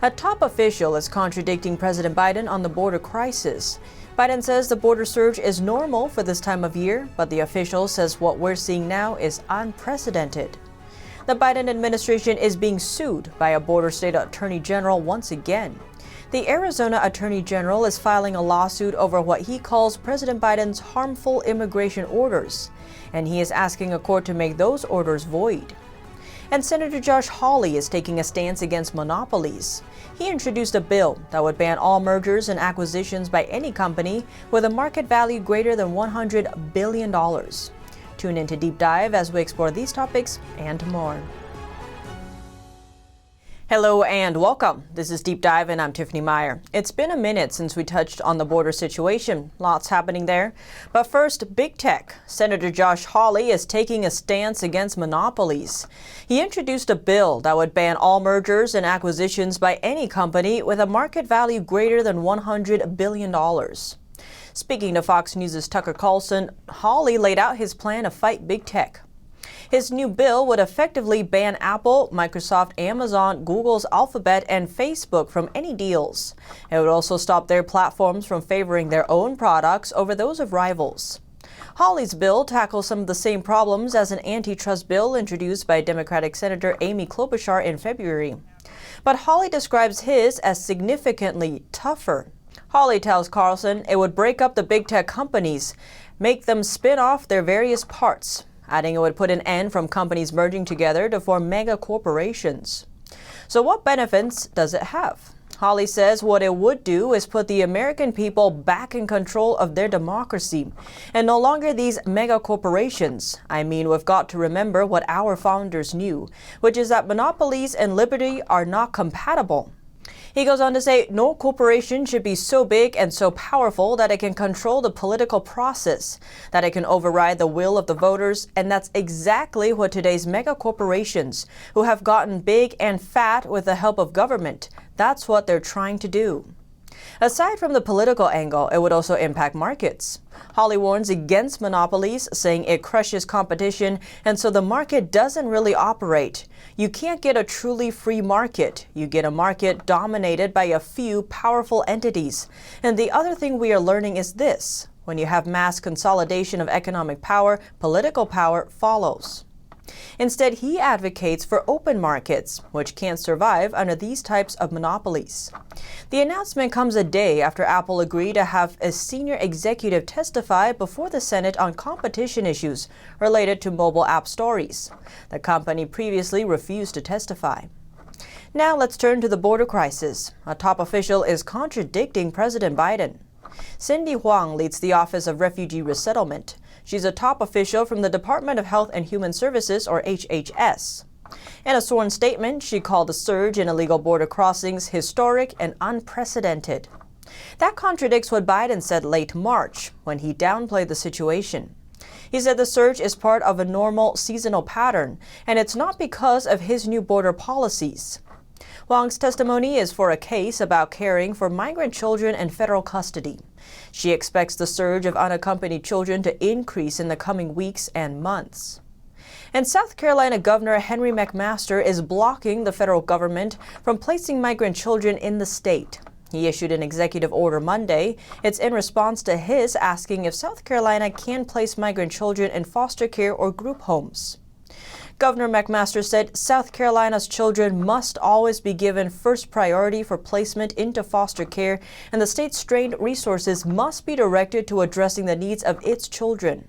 A top official is contradicting President Biden on the border crisis. Biden says the border surge is normal for this time of year, but the official says what we're seeing now is unprecedented. The Biden administration is being sued by a border state attorney general once again. The Arizona attorney general is filing a lawsuit over what he calls President Biden's harmful immigration orders, and he is asking a court to make those orders void. And Senator Josh Hawley is taking a stance against monopolies. He introduced a bill that would ban all mergers and acquisitions by any company with a market value greater than $100 billion. Tune in to Deep Dive as we explore these topics and more. Hello and welcome. This is Deep Dive and I'm Tiffany Meier. It's been a minute since we touched on the border situation. Lots happening there. But first, big tech. Senator Josh Hawley is taking a stance against monopolies. He introduced a bill that would ban all mergers and acquisitions by any company with a market value greater than $100 billion. Speaking to Fox News' Tucker Carlson, Hawley laid out his plan to fight big tech. His new bill would effectively ban Apple, Microsoft, Amazon, Google's Alphabet, and Facebook from any deals. It would also stop their platforms from favoring their own products over those of rivals. Hawley's bill tackles some of the same problems as an antitrust bill introduced by Democratic Senator Amy Klobuchar in February. But Hawley describes his as significantly tougher. Hawley tells Carlson it would break up the big tech companies, make them spin off their various parts, adding it would put an end from companies merging together to form mega corporations. So what benefits does it have? Hawley says what it would do is put the American people back in control of their democracy and no longer these mega corporations. I mean, we've got to remember what our founders knew, which is that monopolies and liberty are not compatible. He goes on to say no corporation should be so big and so powerful that it can control the political process, that it can override the will of the voters, and that's exactly what today's mega corporations, who have gotten big and fat with the help of government, that's what they're trying to do. Aside from the political angle, it would also impact markets. Hawley warns against monopolies, saying it crushes competition, and so the market doesn't really operate. You can't get a truly free market. You get a market dominated by a few powerful entities. And the other thing we are learning is this: when you have mass consolidation of economic power, political power follows. Instead, he advocates for open markets, which can't survive under these types of monopolies. The announcement comes a day after Apple agreed to have a senior executive testify before the Senate on competition issues related to mobile app stories. The company previously refused to testify. Now let's turn to the border crisis. A top official is contradicting President Biden. Cindy Huang leads the Office of Refugee Resettlement. She's a top official from the Department of Health and Human Services, or HHS. In a sworn statement, she called the surge in illegal border crossings historic and unprecedented. That contradicts what Biden said late March, when he downplayed the situation. He said the surge is part of a normal seasonal pattern, and it's not because of his new border policies. Huang's testimony is for a case about caring for migrant children in federal custody. She expects the surge of unaccompanied children to increase in the coming weeks and months. And South Carolina Governor Henry McMaster is blocking the federal government from placing migrant children in the state. He issued an executive order Monday. It's in response to his asking if South Carolina can place migrant children in foster care or group homes. Governor McMaster said South Carolina's children must always be given first priority for placement into foster care, and the state's strained resources must be directed to addressing the needs of its children.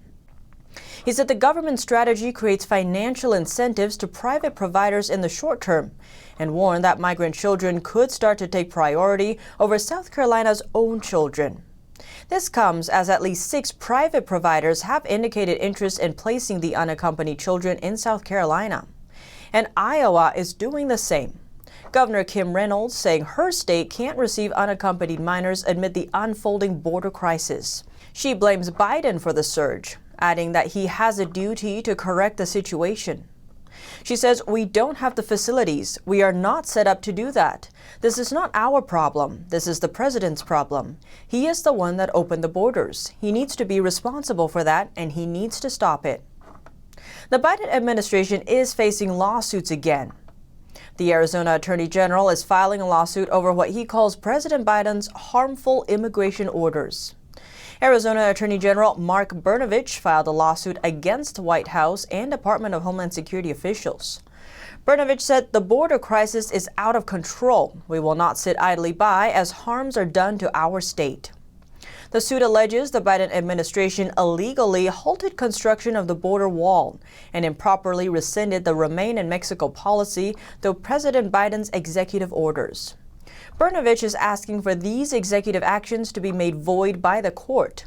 He said the government strategy creates financial incentives to private providers in the short term, and warned that migrant children could start to take priority over South Carolina's own children. This comes as at least 6 private providers have indicated interest in placing the unaccompanied children in South Carolina. And Iowa is doing the same. Governor Kim Reynolds saying her state can't receive unaccompanied minors amid the unfolding border crisis. She blames Biden for the surge, adding that he has a duty to correct the situation. She says, "We don't have the facilities. We are not set up to do that. This is not our problem. This is the president's problem. He is the one that opened the borders. He needs to be responsible for that, and he needs to stop it." The Biden administration is facing lawsuits again. The Arizona Attorney General is filing a lawsuit over what he calls President Biden's harmful immigration orders. Arizona Attorney General Mark Brnovich filed a lawsuit against White House and Department of Homeland Security officials. Brnovich said the border crisis is out of control. We will not sit idly by as harms are done to our state. The suit alleges the Biden administration illegally halted construction of the border wall and improperly rescinded the Remain in Mexico policy through President Biden's executive orders. Brnovich is asking for these executive actions to be made void by the court.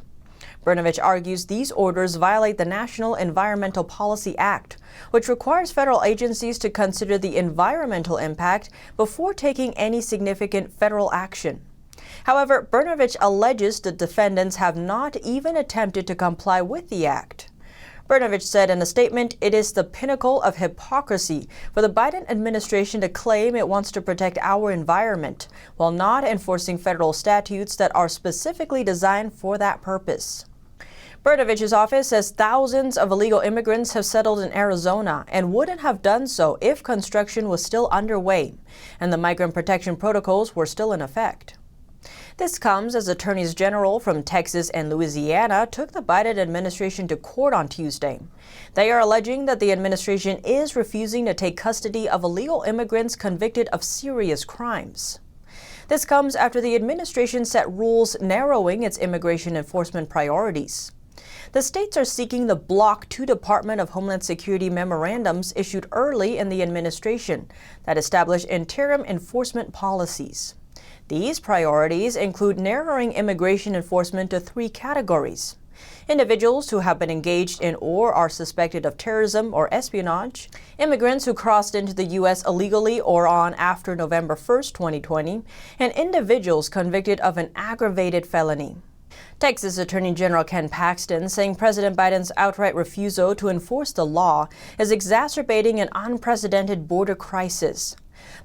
Brnovich argues these orders violate the National Environmental Policy Act, which requires federal agencies to consider the environmental impact before taking any significant federal action. However, Brnovich alleges the defendants have not even attempted to comply with the act. Brnovich said in a statement, "It is the pinnacle of hypocrisy for the Biden administration to claim it wants to protect our environment while not enforcing federal statutes that are specifically designed for that purpose." Brnovich's office says thousands of illegal immigrants have settled in Arizona and wouldn't have done so if construction was still underway and the migrant protection protocols were still in effect. This comes as attorneys general from Texas and Louisiana took the Biden administration to court on Tuesday. They are alleging that the administration is refusing to take custody of illegal immigrants convicted of serious crimes. This comes after the administration set rules narrowing its immigration enforcement priorities. The states are seeking to block two Department of Homeland Security memorandums issued early in the administration that establish interim enforcement policies. These priorities include narrowing immigration enforcement to three categories: individuals who have been engaged in or are suspected of terrorism or espionage, immigrants who crossed into the U.S. illegally or on after November 1, 2020, and individuals convicted of an aggravated felony. Texas Attorney General Ken Paxton saying President Biden's outright refusal to enforce the law is exacerbating an unprecedented border crisis.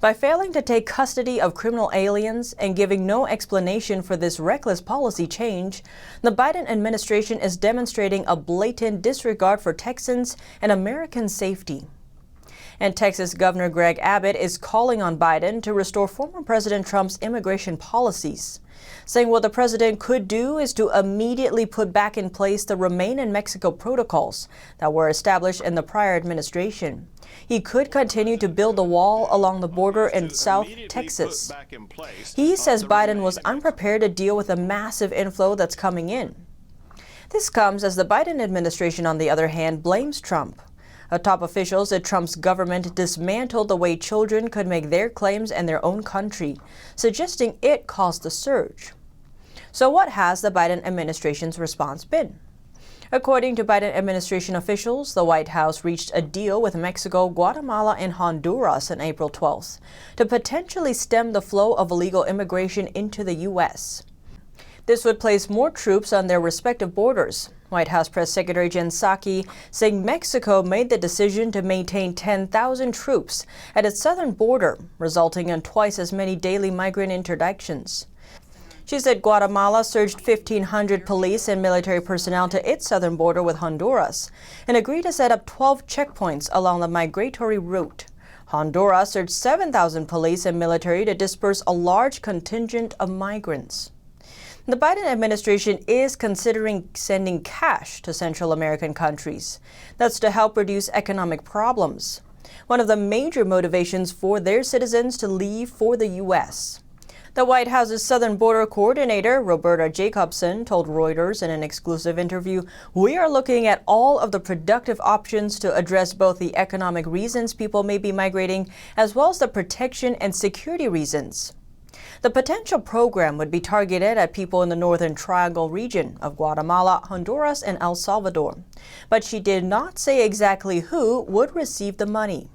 By failing to take custody of criminal aliens and giving no explanation for this reckless policy change, the Biden administration is demonstrating a blatant disregard for Texans and American safety. And Texas Governor Greg Abbott is calling on Biden to restore former President Trump's immigration policies, saying what the president could do is to immediately put back in place the Remain in Mexico protocols that were established in the prior administration. He could continue to build the wall along the border in South Texas. He says Biden was unprepared to deal with the massive inflow that's coming in. This comes as the Biden administration, on the other hand, blames Trump. A top official said Trump's government dismantled the way children could make their claims in their own country, suggesting it caused the surge. So what has the Biden administration's response been? According to Biden administration officials, the White House reached a deal with Mexico, Guatemala, and Honduras on April 12th to potentially stem the flow of illegal immigration into the U.S. This would place more troops on their respective borders. White House Press Secretary Jen Psaki saying Mexico made the decision to maintain 10,000 troops at its southern border, resulting in twice as many daily migrant interdictions. She said Guatemala surged 1,500 police and military personnel to its southern border with Honduras and agreed to set up 12 checkpoints along the migratory route. Honduras surged 7,000 police and military to disperse a large contingent of migrants. The Biden administration is considering sending cash to Central American countries. That's to help reduce economic problems, one of the major motivations for their citizens to leave for the U.S. The White House's Southern Border Coordinator, Roberta Jacobson, told Reuters in an exclusive interview, "We are looking at all of the productive options to address both the economic reasons people may be migrating as well as the protection and security reasons." The potential program would be targeted at people in the Northern Triangle region of Guatemala, Honduras, and El Salvador. But she did not say exactly who would receive the money.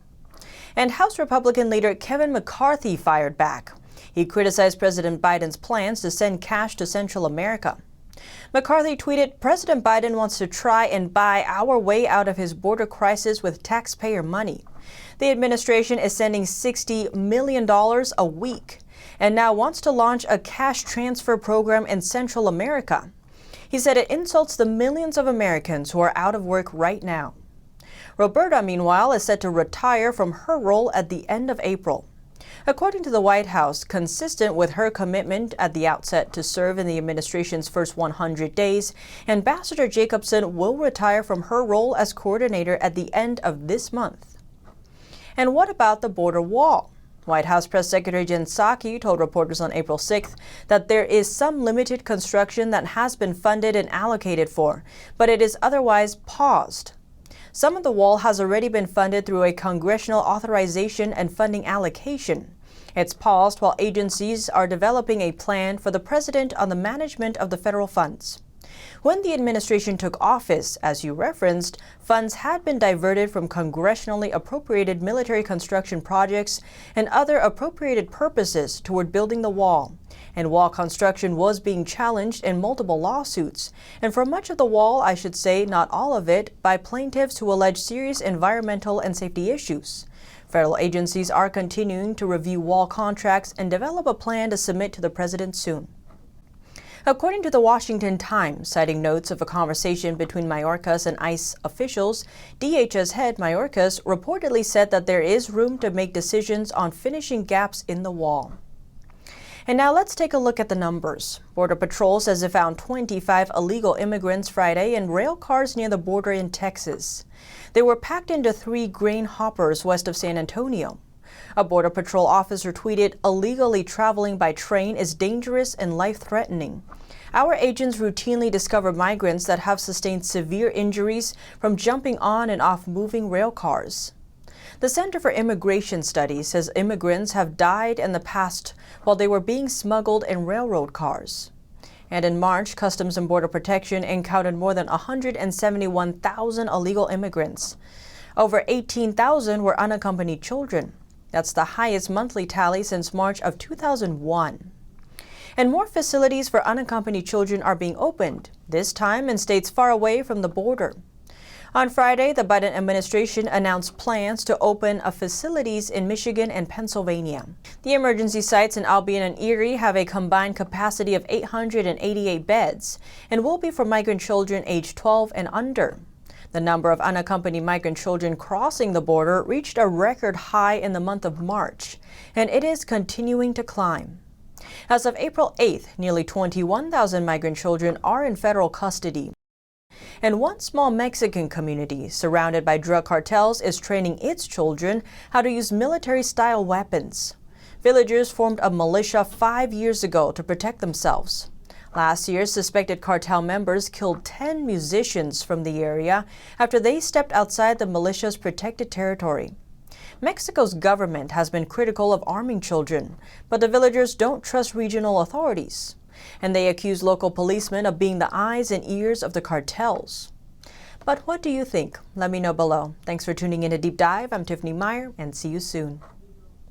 And House Republican Leader Kevin McCarthy fired back. He criticized President Biden's plans to send cash to Central America. McCarthy tweeted, "President Biden wants to try and buy our way out of his border crisis with taxpayer money. The administration is sending $60 million a week and now wants to launch a cash transfer program in Central America." He said it insults the millions of Americans who are out of work right now. Roberta, meanwhile, is set to retire from her role at the end of April. According to the White House, consistent with her commitment at the outset to serve in the administration's first 100 days, Ambassador Jacobson will retire from her role as coordinator at the end of this month. And what about the border wall? White House Press Secretary Jen Psaki told reporters on April 6th that there is some limited construction that has been funded and allocated for, but it is otherwise paused. Some of the wall has already been funded through a congressional authorization and funding allocation. It's paused while agencies are developing a plan for the president on the management of the federal funds. When the administration took office, as you referenced, funds had been diverted from congressionally appropriated military construction projects and other appropriated purposes toward building the wall. And wall construction was being challenged in multiple lawsuits. And for much of the wall, I should say not all of it, by plaintiffs who allege serious environmental and safety issues. Federal agencies are continuing to review wall contracts and develop a plan to submit to the president soon. According to the Washington Times, citing notes of a conversation between Mayorkas and ICE officials, DHS head Mayorkas reportedly said that there is room to make decisions on finishing gaps in the wall. And now let's take a look at the numbers. Border Patrol says it found 25 illegal immigrants Friday in rail cars near the border in Texas. They were packed into 3 grain hoppers west of San Antonio. A Border Patrol officer tweeted, "Illegally traveling by train is dangerous and life-threatening. Our agents routinely discover migrants that have sustained severe injuries from jumping on and off moving rail cars." The Center for Immigration Studies says immigrants have died in the past while they were being smuggled in railroad cars. And in March, Customs and Border Protection encountered more than 171,000 illegal immigrants. Over 18,000 were unaccompanied children. That's the highest monthly tally since March of 2001. And more facilities for unaccompanied children are being opened, this time in states far away from the border. On Friday, the Biden administration announced plans to open facilities in Michigan and Pennsylvania. The emergency sites in Albion and Erie have a combined capacity of 888 beds and will be for migrant children aged 12 and under. The number of unaccompanied migrant children crossing the border reached a record high in the month of March, and it is continuing to climb. As of April 8th, nearly 21,000 migrant children are in federal custody. And one small Mexican community surrounded by drug cartels is training its children how to use military-style weapons. Villagers formed a militia 5 years ago to protect themselves. Last year, suspected cartel members killed 10 musicians from the area after they stepped outside the militia's protected territory. Mexico's government has been critical of arming children, but the villagers don't trust regional authorities. And they accuse local policemen of being the eyes and ears of the cartels. But what do you think? Let me know below. Thanks for tuning in to Deep Dive. I'm Tiffany Meier, and see you soon.